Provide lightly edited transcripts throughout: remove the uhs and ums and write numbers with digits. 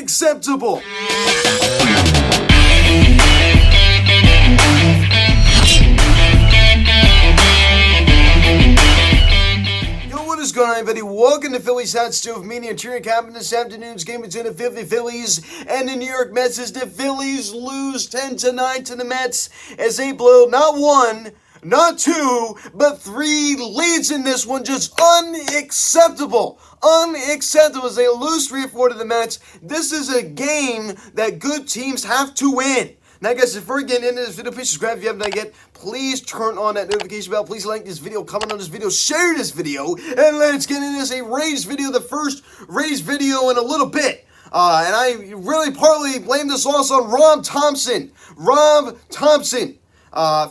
unacceptable. What is going on, everybody? Welcome to Phillies Hot Stove Media. Cheering cap in this afternoon's game between the Phillies and the New York Mets as the Phillies lose 10-9 to the Mets as they blow not one, not two, but three leads in this one. Just unacceptable. Unacceptable as they lose 3-4 to the Mets. This is a game that good teams have to win. Now, guys, if we're getting into this video, please subscribe if you haven't done yet. Please turn on that notification bell. Please like this video, comment on this video, share this video, and let's get into this. A Rays video, the first Rays video in a little bit. And I really partly blame this loss on Rob Thompson.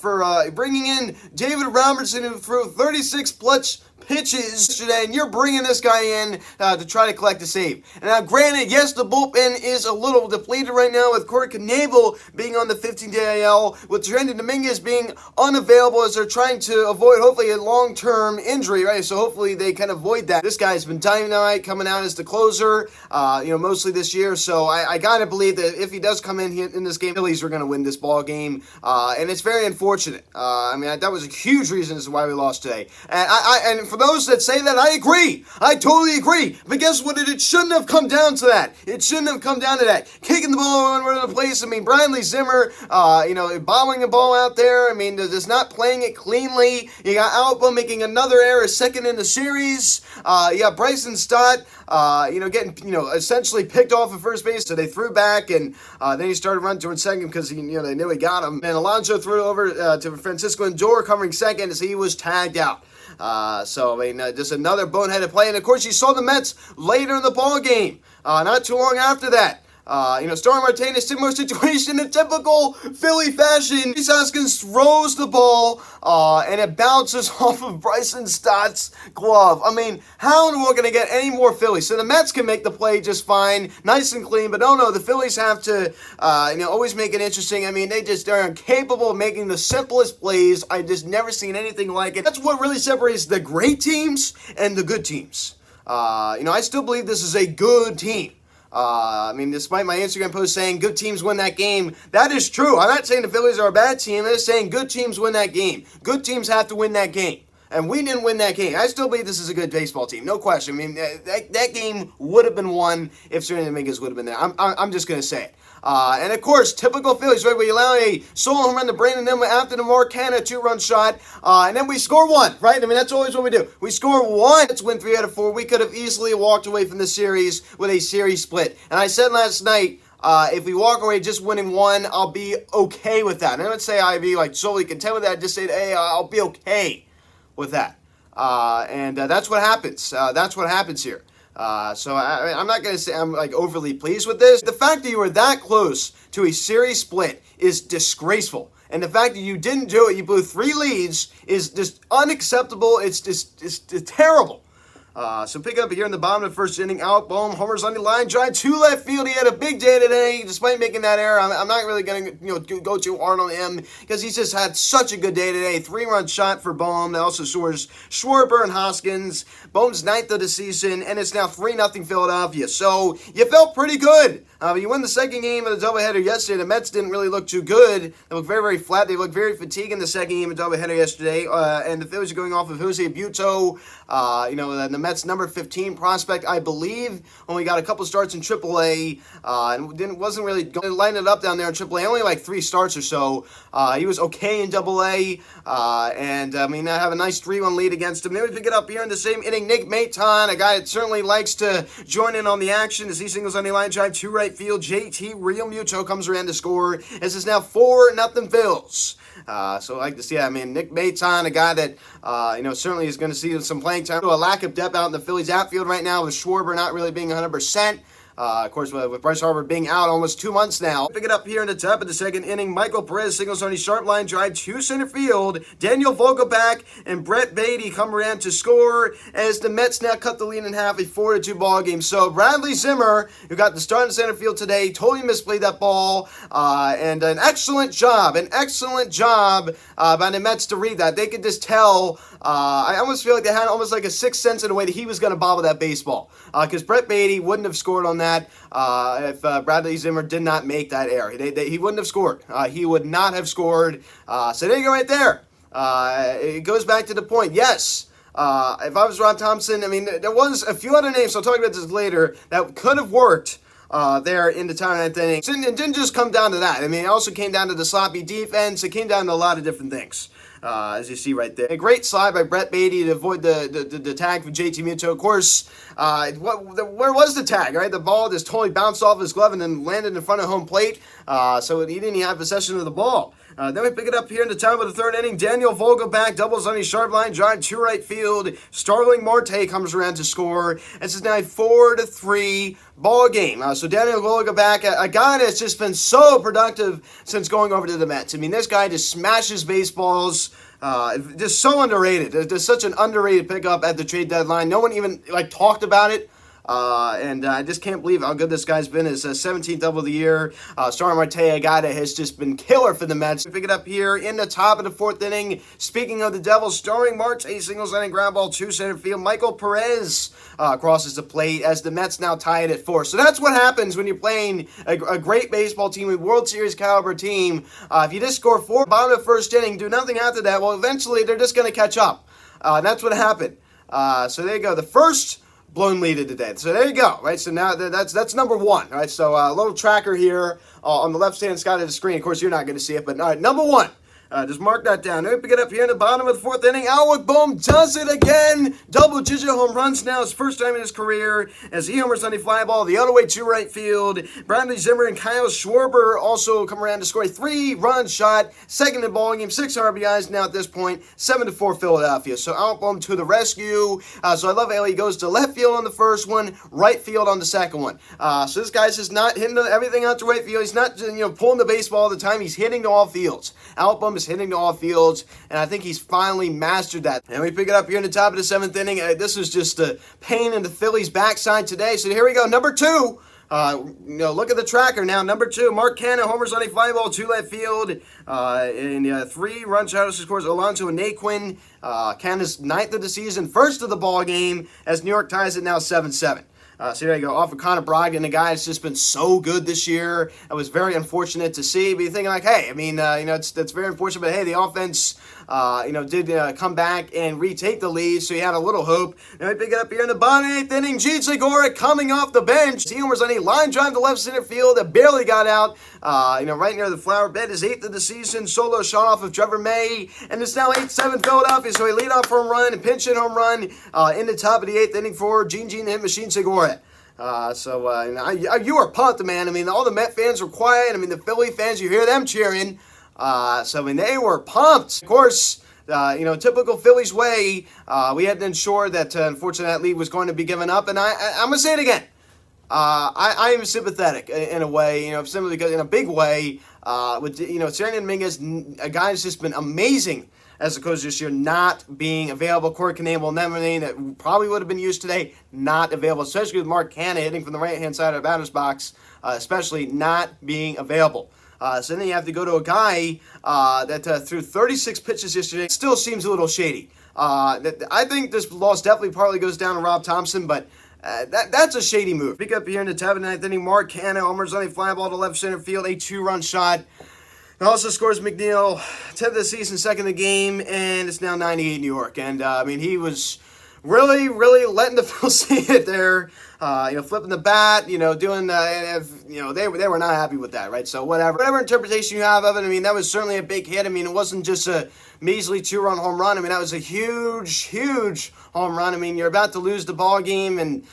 For bringing in David Robertson, who threw 36 plus pitches yesterday, and you're bringing this guy in to try to collect a save. And now, granted, yes, the bullpen is a little depleted right now with Corey Knebel being on the 15-day IL, with Trenton Dominguez being unavailable as they're trying to avoid, hopefully, a long-term injury, right? So hopefully they can avoid that. This guy's been dynamite coming out as the closer, mostly this year. So I gotta believe that if he does come in here in this game, the Phillies are gonna win this ball game, and it's very unfortunate. That was a huge reason as to why we lost today. And for those that say that, I agree. I totally agree. But guess what? It shouldn't have come down to that. It shouldn't have come down to that. Kicking the ball all over the place. Brian Lee Zimmer, bobbling the ball out there. Just not playing it cleanly. You got Alba making another error, second in the series. You got Bryson Stott, getting, essentially picked off at first base. So they threw back, and then he started running towards second because they knew he got him. And Alonso threw it over to Francisco Lindor covering second as he was tagged out. Just another boneheaded play. And, of course, you saw the Mets later in the ball game, not too long after that. Starling Martinez, similar situation in typical Philly fashion. Rhys Hoskins throws the ball, and it bounces off of Bryson Stott's glove. How are we going to get any more Phillies? So the Mets can make the play just fine, nice and clean, but no, the Phillies have to, always make it interesting. They're incapable of making the simplest plays. I just never seen anything like it. That's what really separates the great teams and the good teams. I still believe this is a good team. Despite my Instagram post saying good teams win that game, that is true. I'm not saying the Phillies are a bad team. I'm just saying good teams win that game. Good teams have to win that game. And we didn't win that game. I still believe this is a good baseball team. No question. That game would have been won if Sterling Dominguez would have been there. I'm just going to say it. And, of course, typical Phillies, right? We allow a solo home run to Brandon Nimmo after the Marcana 2-run shot. And then we score one, right? That's always what we do. We score one. Let's win 3 out of 4. We could have easily walked away from the series with a series split. And I said last night, if we walk away just winning one, I'll be okay with that. And I don't say I'd be, solely content with that. I just say, hey, I'll be okay with that. And that's what happens. That's what happens here. I'm not going to say I'm overly pleased with this. The fact that you were that close to a series split is disgraceful. And the fact that you didn't do it, you blew 3 leads, is just unacceptable. It's terrible. So pick up here in the bottom of the first inning. Alec Boehm homers on the line drive to left field. He had a big day today, despite making that error. I'm not really going to go too hard on him because he's just had such a good day today. 3-run shot for Boehm. That also scores Schwarber and Hoskins. Boehm's 9th of the season, and it's now 3-0 Philadelphia. So you felt pretty good. You won the second game of the doubleheader yesterday. The Mets didn't really look too good. They looked very, very flat. They looked very fatigued in the second game of the doubleheader yesterday. And the Phillies are going off of Jose Buto, the Mets number 15 prospect, I believe. Only got a couple starts in AAA, and wasn't really going to line it up down there in AAA. Only 3 starts or so. He was okay in AA, and now have a nice 3-1 lead against him. Then we pick it up here in the same inning. Nick Maton, a guy that certainly likes to join in on the action as he singles on the line drive to right field. JT Realmuto comes around to score as it's now 4-0 Phils. So I like to see that. Nick Maton, a guy that certainly is going to see some playing time. A lack of depth out in the Phillies outfield right now with Schwarber not really being 100%. Of course, with Bryce Harper being out almost 2 months now. Pick it up here in the top of the second inning. Michael Perez singles on a sharp line drive to center field. Daniel Vogelbach and Brett Beatty come around to score as the Mets now cut the lead in half, a 4-2 ball game. So Bradley Zimmer, who got the start in center field today, totally misplayed that ball. And an excellent job by the Mets to read that. They could just tell. I almost feel like they had almost like a sixth sense in a way that he was going to bobble that baseball. Because Brett Beatty wouldn't have scored on that. that if Bradley Zimmer did not make that error. He wouldn't have scored. He would not have scored. So there you go right there. It goes back to the point. Yes, if I was Rob Thompson, I mean, there was a few other names, I'll talk about this later, that could have worked there in the top of the ninth inning. It didn't just come down to that. I mean, it also came down to the sloppy defense. It came down to a lot of different things, as you see right there. A great slide by Brett Beatty to avoid the tag from JT Muto. Of course, where was the tag, right? The ball just totally bounced off his glove and then landed in front of home plate, so he didn't even have possession of the ball. Then we pick it up here in the top of the third inning. Daniel Vogelbach doubles on his sharp line drive to right field. Starling Marte comes around to score. This is now a 4-3 ball game. So Daniel Vogelbach, a guy that's just been so productive since going over to the Mets. I mean, this guy just smashes baseballs. Just so underrated. Just such an underrated pickup at the trade deadline. No one even talked about it. And I just can't believe how good this guy's been. His 17th double of the year. Starling Marte, a guy that has just been killer for the Mets. We pick it up here in the top of the fourth inning. Speaking of the Devils, Starling Marte singles line and ground ball to center field. Michael Perez crosses the plate as the Mets now tie it at 4. So that's what happens when you're playing a great baseball team, a World Series caliber team. If you just score 4 bottom of the first inning, do nothing after that, well, eventually they're just going to catch up. That's what happened. So there you go. The first blown lead of the day. So there you go, right? So now that's number 1, right? So a little tracker here on the left-hand side of the screen. Of course, you're not going to see it, but all right, number 1. Just mark that down. Then we pick it up here in the bottom of the fourth inning. Alec Bohm does it again. Double-digit home runs now. His first time in his career as he homers on a fly ball the other way to right field. Bradley Zimmer and Kyle Schwarber also come around to score a 3-run shot. Second in the ball game. 6 RBIs now at this point. 7-4 Philadelphia. So Alec Bohm to the rescue. So I love how he goes to left field on the first one, right field on the second one. So this guy's just not hitting everything out to right field. He's not pulling the baseball all the time. He's hitting to all fields. Alec Bohm is hitting to all fields, and I think he's finally mastered that. And we pick it up here in the top of the 7th inning. This was just a pain in the Phillies' backside today. So here we go, number 2. Look at the tracker now. Number 2, Mark Canha homers on a fly ball to left field. In 3-run shot, scores Alonso and Naquin. Canha's 9th of the season, first of the ball game, as New York ties it now 7-7. So there you go, off of Connor Brogdon, a guy that's just been so good this year. It was very unfortunate to see, but you're thinking hey, I mean, that's very unfortunate, but hey, the offense, did come back and retake the lead, so you had a little hope. Now we pick it up here in the bottom 8th inning. Jean Segura coming off the bench. He homers on a line drive to left center field that barely got out, right near the flower bed. His 8th of the season, solo shot off of Trevor May, and it's now 8-7 Philadelphia, so a leadoff home run, a pinch hit home run in the top of the 8th inning for Jean the Hit Machine Segura. You were pumped, man. I mean, all the Met fans were quiet. I mean, the Philly fans, you hear them cheering. They were pumped. Of course, typical Phillies way, we had to ensure that, unfortunately, that lead was going to be given up. And I'm going to say it again. I am sympathetic in a way, simply because in a big way, with, Serenity Dominguez, a guy who's just been amazing as the coach this year, not being available. Corey Knebel and everything that probably would have been used today, not available, especially with Mark Canha hitting from the right-hand side of the batter's box, especially not being available. So then you have to go to a guy that threw 36 pitches yesterday. Still seems a little shady. I think this loss definitely partly goes down to Rob Thompson, but that's a shady move. Pick up here in the top of the 9th inning. Mark Canha homers on a fly ball to left center field, a 2-run shot. It also scores McNeil, 10th of the season, 2nd of the game, and it's now 98 New York. And, he was really, really letting the Phillies see it there. Flipping the bat, doing, they were not happy with that, right? So whatever interpretation you have of it, that was certainly a big hit. It wasn't just a measly 2-run home run. That was a huge, huge home run. You're about to lose the ball game, and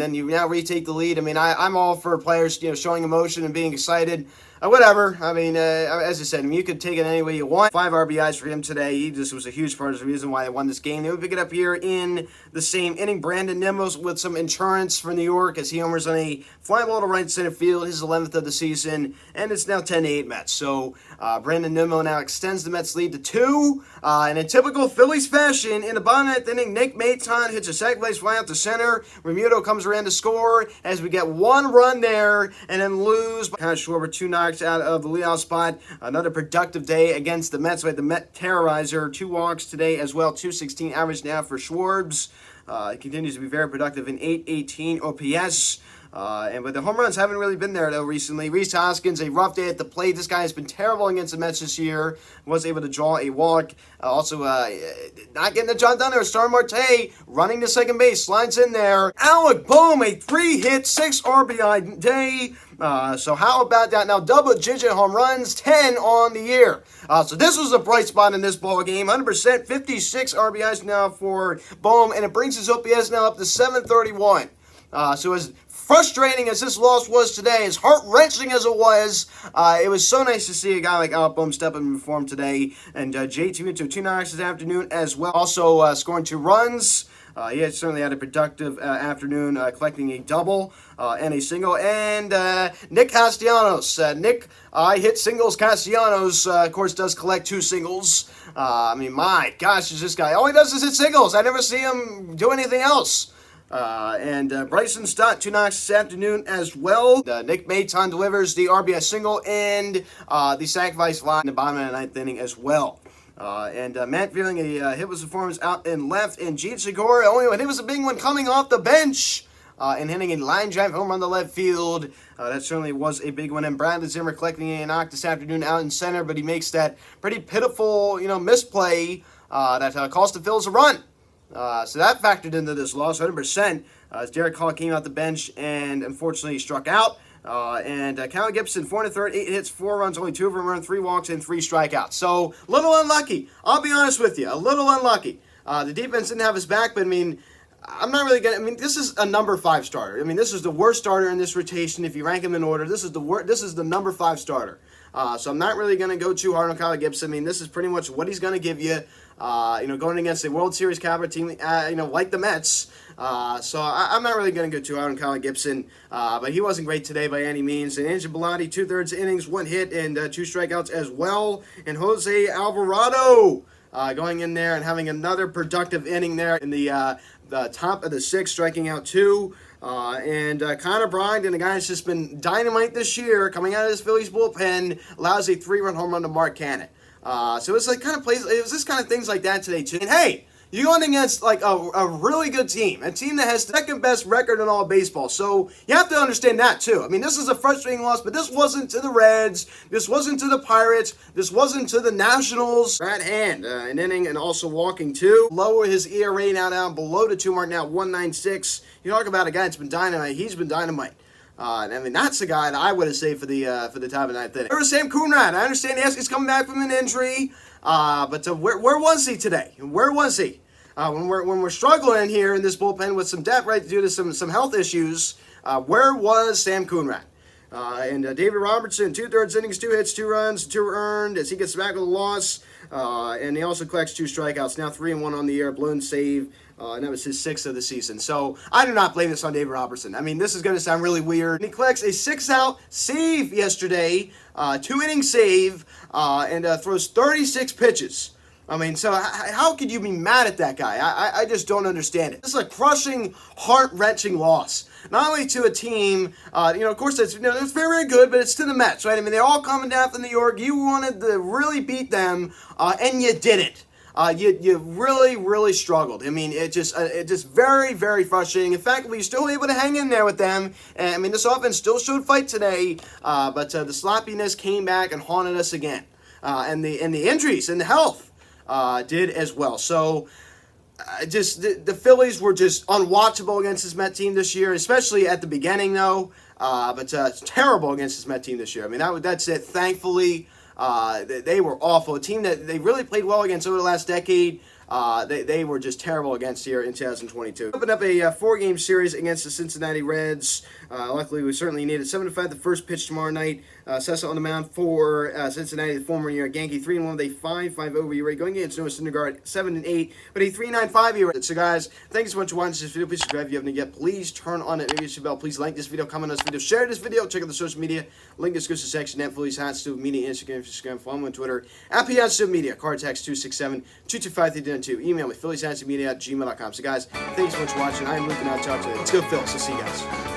then you now retake the lead. I'm all for players, showing emotion and being excited. Whatever. As I said, you could take it any way you want. 5 RBIs for him today. He just was a huge part of the reason why they won this game. They would pick it up here in the same inning. Brandon Nimmo with some insurance for New York as he homers on a fly ball to right center field. His 11th of the season, and it's now 10-8 Mets. So Brandon Nimmo now extends the Mets lead to 2. In a typical Phillies fashion, in the bottom 9th inning, Nick Maton hits a second base fly out to center. Remuto comes around to score as we get 1 run there and then lose. Kyle Schwarber 2 knocks out of the leadoff spot. Another productive day against the Mets. We had the Met terrorizer, 2 walks today as well. 216 average now for Schwarbs. He continues to be very productive in 818 OPS. But the home runs haven't really been there, though, recently. Rhys Hoskins, a rough day at the plate. This guy has been terrible against the Mets this year. Was able to draw a walk. Also, not getting the job done there. Starling Marte running to second base. Slides in there. Alec Bohm, a 3-hit, 6 RBI day. So how about that? Now, double-digit home runs, 10 on the year. So this was a bright spot in this ball game. 100%, 56 RBIs now for Bohm, and it brings his OPS now up to 731. So as frustrating as this loss was today, as heart-wrenching as it was so nice to see a guy like Alec Bohm step up and perform today. And JT went to 2 knocks this afternoon as well. Also scoring 2 runs. He had certainly had a productive afternoon, collecting a double and a single. And Nick Castellanos. Nick hit singles. Castellanos, of course, does collect 2 singles. I mean, my gosh, is this guy. All he does is hit singles. I never see him do anything else. Bryson Stott, 2 knocks this afternoon as well. Nick Maton delivers the RBI single and the sacrifice fly in the bottom of the 9th inning as well. Matt feeling a hitless performance out in left, and Jeet Segura, only one hit was a big one coming off the bench and hitting a line drive home run the left field. That certainly was a big one. And Bradley Zimmer collecting a knock this afternoon out in center, but he makes that pretty pitiful, misplay that cost the Phillies a run. So that factored into this loss 100%. As Derek Hall came out the bench and unfortunately struck out. Cal Gibson, 4 1/3, 8 hits, 4 runs, only 2 of them earned, 3 walks, and 3 strikeouts. So, a little unlucky. I'll be honest with you, a little unlucky. The defense didn't have his back, but I mean, I'm not really gonna. I mean, this is a number 5 starter. I mean, this is the worst starter in this rotation. If you rank him in order, this is the number 5 starter. So I'm not really gonna go too hard on Kyle Gibson. I mean, this is pretty much what he's gonna give you. Going against a World Series caliber team, like the Mets. So I'm not really going to go too hard on Kyle Gibson, but he wasn't great today by any means. And Andrew Bellotti, 2/3 innings, 1 hit, and 2 strikeouts as well. And Jose Alvarado going in there and having another productive inning there in the top of the 6th, striking out 2. Connor Brogdon, the guy that's just been dynamite this year, coming out of this Phillies bullpen, allows a 3-run home run to Mark Cannon. So it's like kind of plays. It was this kind of things like that today too. And hey, you're going against like a really good team, a team that has the 2nd best record in all of baseball. So you have to understand that too. I mean, this is a frustrating loss, but this wasn't to the Reds. This wasn't to the Pirates. This wasn't to the Nationals. Brad Hand, an inning and also walking 2. Lower his ERA now down below the 2 mark now, 1.96. You talk about a guy that's been dynamite. He's been dynamite. I mean, that's the guy that I would have saved for the top of the 9th inning. There was Sam Coonrod. I understand he's coming back from an injury, but where was he today? Where was he? When we're struggling here in this bullpen with some depth, right, due to some health issues, where was Sam Coonrod? David Robertson, 2/3 innings, 2 hits, 2 runs, 2 earned as he gets back with a loss. And he also collects 2 strikeouts. Now 3-1 on the year, blown save. And that was his 6th of the season. So I do not blame this on David Robertson. I mean, this is going to sound really weird. And he collects a 6-out save yesterday, 2-inning save, and throws 36 pitches. I mean, so how could you be mad at that guy? I just don't understand it. This is a crushing, heart-wrenching loss. Not only to a team, of course, it's very, very good, but it's to the Mets, right? I mean, they're all coming down from New York. You wanted to really beat them, and you didn't. You really, really struggled. I mean, it just very, very frustrating. In fact, we were still able to hang in there with them. And I mean, this offense still showed fight today, but the sloppiness came back and haunted us again. And the injuries and the health did as well. So the Phillies were just unwatchable against this Met team this year, especially at the beginning, though. But it's terrible against this Met team this year. I mean, that's it. Thankfully, they were awful. A team that they really played well against over the last decade. They were just terrible against here in 2022. Opened up a 4-game series against the Cincinnati Reds. Luckily, we certainly needed 7-5 the first pitch tomorrow night. Sessa on the mound for Cincinnati, the former New York Yankee, 3-1 with a 5.50 ERA. Going against Noah Syndergaard, 7-8, but a 3.95 ERA. So, guys, thanks so much for watching this video. Please subscribe if you haven't yet. Please turn on that notification bell. Please like this video, comment on this video, share this video, check out the social media. Link in the description section. Phillies Hot Stove Media, Instagram, follow me on Twitter. At Hot Stove Media. Card text 267-225-392. Email me, phillieshatstmedia@gmail.com. So, guys, thanks so much for watching. I am Luke, and I'll talk to you. Let's go, Phillies. I'll see you guys.